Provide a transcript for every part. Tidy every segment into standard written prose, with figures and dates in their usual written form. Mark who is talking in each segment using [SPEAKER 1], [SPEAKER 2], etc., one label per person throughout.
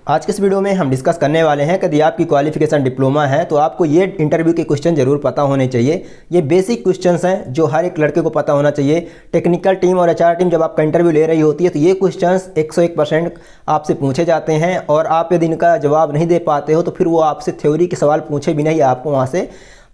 [SPEAKER 1] आज के इस वीडियो में हम डिस्कस करने वाले हैं कि यदि आपकी क्वालिफिकेशन डिप्लोमा है तो आपको ये इंटरव्यू के क्वेश्चन जरूर पता होने चाहिए। ये बेसिक क्वेश्चंस हैं जो हर एक लड़के को पता होना चाहिए। टेक्निकल टीम और एचआर टीम जब आपका इंटरव्यू ले रही होती है तो ये क्वेश्चंस 101% आपसे पूछे जाते हैं और आप यदि इनका जवाब नहीं दे पाते हो तो फिर वो आपसे थ्योरी के सवाल पूछे बिना ही आपको वहाँ से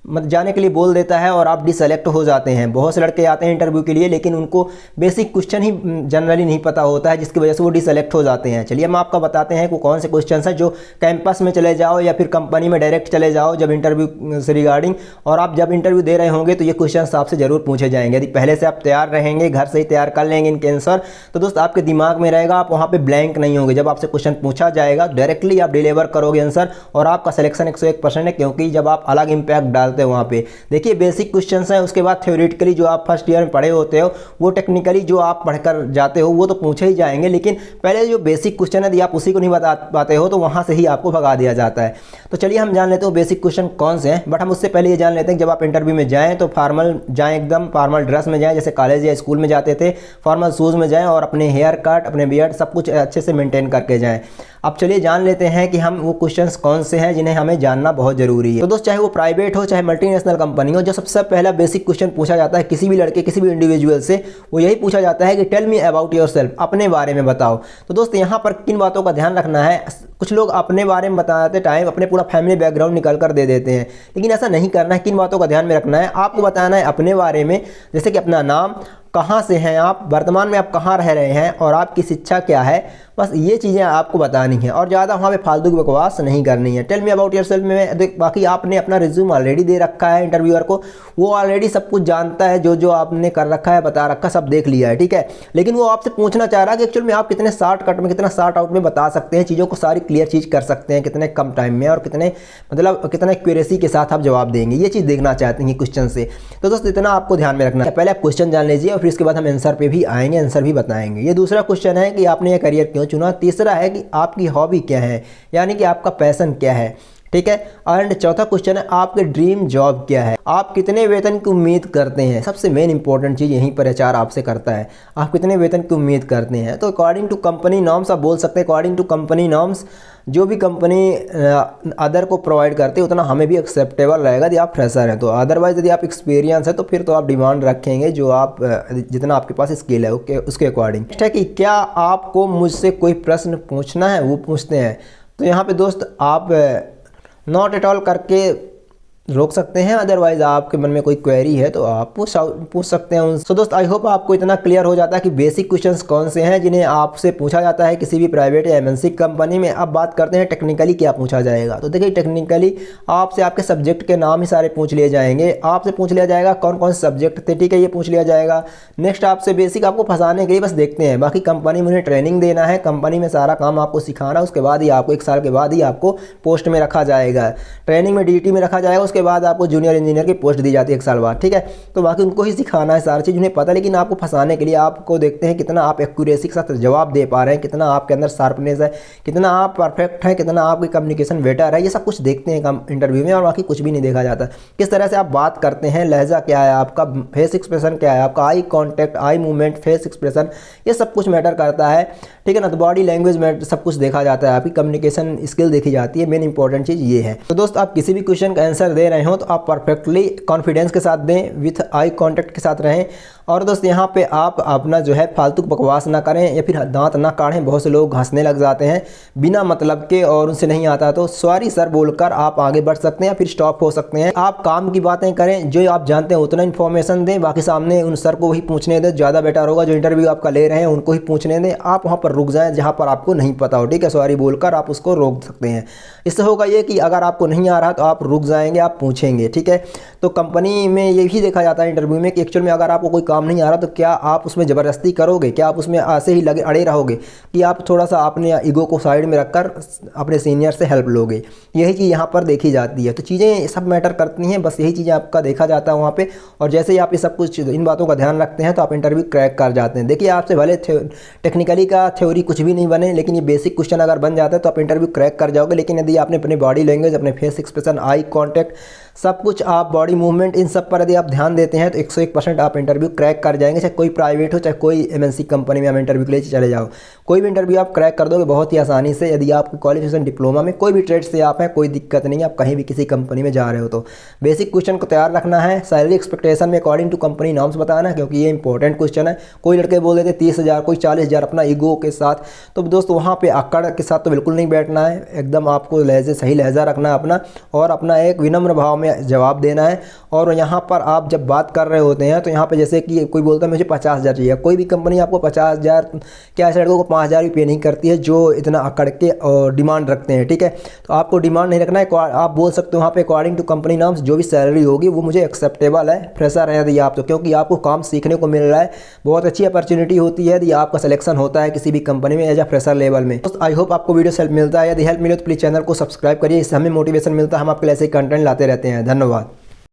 [SPEAKER 1] मत जाने के लिए बोल देता है और आप डिसेलेक्ट हो जाते हैं। बहुत से लड़के आते हैं इंटरव्यू के लिए लेकिन उनको बेसिक क्वेश्चन ही जनरली नहीं पता होता है, जिसकी वजह से वो डिसेलेक्ट हो जाते हैं। चलिए हम आपको बताते हैं कि कौन से क्वेश्चन हैं जो कैंपस में चले जाओ या फिर कंपनी में डायरेक्ट चले जाओ जब इंटरव्यू से रिगार्डिंग, और आप जब इंटरव्यू दे रहे होंगे तो ये क्वेश्चन आपसे ज़रूर पूछे जाएंगे। यदि पहले से आप तैयार रहेंगे, घर से ही तैयार कर लेंगे इनके आंसर, तो दोस्त आपके दिमाग में रहेगा, आप वहाँ पर ब्लैंक नहीं होंगे। जब आपसे क्वेश्चन पूछा जाएगा डायरेक्टली आप डिलीवर करोगे आंसर और आपका सिलेक्शन 101% है, क्योंकि जब आप अलग इंपैक्ट डालते हो वहाँ पे। देखिए बेसिक क्वेश्चंस हैं, उसके बाद थ्योरेटिकली जो आप फर्स्ट ईयर में पढ़े होते हो वो टेक्निकली जो आप पढ़कर जाते हो वो तो पूछे ही जाएंगे, लेकिन पहले जो बेसिक क्वेश्चन है यदि आप उसी को नहीं बता पाते हो तो वहाँ से ही आपको भगा दिया जाता है। तो चलिए हम जान लेते हो बेसिक क्वेश्चन कौन से हैं। बट हम उससे पहले ये जान लेते हैं कि जब आप इंटरव्यू में जाएँ तो फॉर्मल जाएँ, एकदम फॉर्मल ड्रेस में जाएँ, जैसे कॉलेज या स्कूल में जाते थे फॉर्मल शूज़ में जाएँ और अपने हेयर कट, अपने बियर्ड सब कुछ अच्छे से मेंटेन करके जाएँ। अब चलिए जान लेते हैं कि हम वो क्वेश्चंस कौन से हैं जिन्हें हमें जानना बहुत जरूरी है। तो दोस्त चाहे वो प्राइवेट हो चाहे मल्टीनेशनल कंपनी हो, जो सबसे पहला बेसिक क्वेश्चन पूछा जाता है किसी भी लड़के किसी भी इंडिविजुअल से, वो यही पूछा जाता है कि टेल मी अबाउट योरसेल्फ, अपने बारे में बताओ। तो दोस्त यहाँ पर किन बातों का ध्यान रखना है, कुछ लोग अपने बारे में बताते टाइम अपने पूरा फैमिली बैकग्राउंड निकल कर दे देते हैं, लेकिन ऐसा नहीं करना है। किन बातों का ध्यान में रखना है, आपको बताना है अपने बारे में, जैसे कि अपना नाम, कहाँ से हैं आप, वर्तमान में आप कहाँ रह रहे हैं और आपकी शिक्षा क्या है, बस ये चीज़ें आपको बतानी है और ज़्यादा वहाँ पे फालतू की बकवास नहीं करनी है। टेल मी अबाउट योरसेल्फ में बाकी आपने अपना रिज्यूम ऑलरेडी दे रखा है इंटरव्यूअर को, वो ऑलरेडी सब कुछ जानता है, जो जो आपने कर रखा है बता रखा सब देख लिया है, ठीक है। लेकिन वो आपसे पूछना चाह रहा है कि एक्चुअल में आप कितने शॉर्टकट में कितना शॉर्ट आउट में बता सकते हैं, चीज़ों को सारी क्लियर चीज़ कर सकते हैं कितने कम टाइम में और कितने मतलब कितने एक्यूरेसी के साथ आप जवाब देंगे, ये चीज़ देखना चाहते हैं क्वेश्चन से। तो दोस्त इतना आपको ध्यान में रखना है, पहले आप क्वेश्चन जान लीजिए और फिर इसके बाद हम आंसर पे भी आएंगे, आंसर भी बताएंगे। ये दूसरा क्वेश्चन है कि आपने ये करियर क्यों चुना। तीसरा है कि आपकी हॉबी क्या है, यानी कि आपका पैशन क्या है, ठीक है। एंड चौथा क्वेश्चन है आपके ड्रीम जॉब क्या है, आप कितने वेतन की उम्मीद करते हैं। सबसे मेन इंपॉर्टेंट चीज़ यहीं पर एचआर आपसे करता है, आप कितने वेतन की उम्मीद करते हैं। तो अकॉर्डिंग टू कंपनी नॉर्म्स आप बोल सकते हैं, अकॉर्डिंग टू कंपनी नॉर्म्स जो भी कंपनी अदर को प्रोवाइड करती है उतना हमें भी एक्सेप्टेबल रहेगा यदि आप फ्रेशर हैं। तो अदरवाइज यदि आप एक्सपीरियंस है तो फिर तो आप डिमांड रखेंगे जो आप जितना आपके पास स्किल है उसके अकॉर्डिंग। नेक्स्ट है कि क्या आपको मुझसे कोई प्रश्न पूछना है, वो पूछते हैं। तो यहाँ पे दोस्त आप नॉट एट ऑल करके रोक सकते हैं, अदरवाइज आपके मन में कोई क्वेरी है तो आप पूछ सकते हैं उनसे। तो दोस्त आई होप आपको इतना क्लियर हो जाता है कि बेसिक क्वेश्चंस कौन से हैं जिन्हें आपसे पूछा जाता है किसी भी प्राइवेट या एमएनसी कंपनी में। अब बात करते हैं टेक्निकली क्या पूछा जाएगा। तो देखिए टेक्निकली आपसे आपके सब्जेक्ट के नाम ही सारे पूछ लिए जाएंगे, आपसे पूछ लिया जाएगा कौन कौन से सब्जेक्ट थे, ठीक है, ये पूछ लिया जाएगा। नेक्स्ट आपसे बेसिक आपको फंसाने के लिए बस देखते हैं, बाकी कंपनी में उन्हें ट्रेनिंग देना है, कंपनी में सारा काम आपको सिखाना, उसके बाद ही आपको 1 साल के बाद ही आपको पोस्ट में रखा जाएगा, ट्रेनिंग में डीटी में रखा जाएगा, उसके बाद आपको जूनियर इंजीनियर की पोस्ट दी जाती है 1 साल बाद, ठीक है। तो बाकी उनको ही सिखाना है, सारी चीज़ उन्हें पता है, लेकिन आपको फंसाने के लिए आपको देखते हैं कितना आप एक्यूरेसी के साथ जवाब दे पा रहे हैं, कितना आपके अंदर शार्पनेस है, कितना आप परफेक्ट हैं, कितना आपकी कम्युनिकेशन बेटर है, ये सब कुछ देखते हैं इंटरव्यू में और बाकी कुछ भी नहीं देखा जाता। किस तरह से आप बात करते हैं, लहजा क्या है आपका, फेस एक्सप्रेशन क्या है आपका, eye contact, eye movement, face expression, ये सब कुछ मैटर करता है, ठीक है ना। तो बॉडी लैंग्वेज में सब कुछ देखा जाता है, आपकी कम्युनिकेशन स्किल देखी जाती है, मेन इंपॉर्टेंट चीज़ ये है। तो दोस्त आप किसी भी क्वेश्चन का आंसर दे रहे हो तो आप परफेक्टली कॉन्फिडेंस के साथ दें, विथ आई कांटेक्ट के साथ रहें। और दोस्त यहाँ पे आप अपना जो है फालतू बकवास ना करें या फिर दांत ना काढ़ें। बहुत से लोग हंसने लग जाते हैं बिना मतलब के और उनसे नहीं आता तो सॉरी सर बोलकर आप आगे बढ़ सकते हैं, फिर स्टॉप हो सकते हैं। आप काम की बातें करें, जो आप जानते हैं उतना इन्फॉर्मेशन दें, बाकी सामने उन सर को वही पूछने दें, ज़्यादा बेटर होगा। जो इंटरव्यू आपका ले रहे हैं उनको ही पूछने दें, आप वहाँ पर रुक जाएँ जहाँ पर आपको नहीं पता हो, ठीक है। सॉरी बोलकर आप उसको रोक सकते हैं। इससे होगा ये कि अगर आपको नहीं आ रहा तो आप रुक जाएंगे, आप पूछेंगे, ठीक है। तो कंपनी में ये भी देखा जाता है इंटरव्यू में कि एक्चुअल में अगर आपको कोई काम नहीं आ रहा तो क्या आप उसमें ज़बरदस्ती करोगे, क्या आप उसमें ऐसे ही लगे अड़े रहोगे कि आप थोड़ा सा अपने ईगो को साइड में रखकर अपने सीनियर से हेल्प लोगे। यही चीज़ यहाँ पर देखी जाती है। तो चीज़ें सब मैटर करती हैं, बस यही चीज़ें आपका देखा जाता है वहाँ पे। और जैसे ही आप ये सब कुछ इन बातों का ध्यान रखते हैं तो आप इंटरव्यू क्रैक कर जाते हैं। देखिए आपसे भले टेक्निकली का थ्योरी कुछ भी नहीं बने, लेकिन ये बेसिक क्वेश्चन अगर बन जाता है तो आप इंटरव्यू क्रैक कर जाओगे। लेकिन यदि आपने अपने बॉडी लैंग्वेज, अपने फेस एक्सप्रेशन, आई कॉन्टैक्ट सब कुछ आप बॉडी बॉडी मूवमेंट, इन सब पर यदि आप ध्यान देते हैं तो 101% आप इंटरव्यू क्रैक कर जाएंगे। चाहे कोई प्राइवेट हो, चाहे कोई MNC कंपनी में आप इंटरव्यू के लिए चले जाओ, कोई भी इंटरव्यू आप क्रैक कर दोगे बहुत ही आसानी से। यदि आपकी क्वालिफिकेशन डिप्लोमा में कोई भी ट्रेड से आप हैं, कोई दिक्कत नहीं है, आप कहीं भी किसी कंपनी में जा रहे हो तो बेसिक क्वेश्चन को तैयार रखना है। सैलरी एक्सपेक्टेशन में अकॉर्डिंग टू कंपनी नॉर्म्स बताना, क्योंकि ये इंपॉर्टेंट क्वेश्चन है। कोई लड़के बोल देते 30,000, कोई 40,000 अपना ईगो के साथ, तो दोस्त वहाँ पे अकड़ के साथ तो बिल्कुल नहीं बैठना है। एकदम आपको लहजे सही लहजा रखना है अपना, और अपना एक विनम्र भाव में जवाब देना है। और यहाँ पर आप जब बात कर रहे होते हैं तो यहाँ पे जैसे कि कोई बोलता है मुझे 50,000 चाहिए, कोई भी कंपनी आपको 50,000 क्या ऐसे लड़कों को 5,000 भी पे नहीं करती है जो इतना अकड़ के डिमांड रखते हैं, ठीक है। तो आपको डिमांड नहीं रखना है, आप बोल सकते हो वहाँ पे अकॉर्डिंग टू कंपनी नॉर्म्स जो भी सैलरी होगी वो मुझे एक्सेप्टेबल है, फ्रेशर है यदि आप तो, क्योंकि आपको काम सीखने को मिल रहा है। बहुत अच्छी अपॉर्चुनिटी होती है यदि आपका सिलेक्शन होता है किसी भी कंपनी में एज अ फ्रेशर लेवल में। तो आई होप आपको वीडियो से हेल्प मिलता है। यदि हेल्प मिले तो प्लीज़ चैनल को सब्सक्राइब करिए, इससे हमें मोटिवेशन मिलता है, हम आपके लिए ऐसे कंटेंट लाते रहते हैं। धन्यवाद।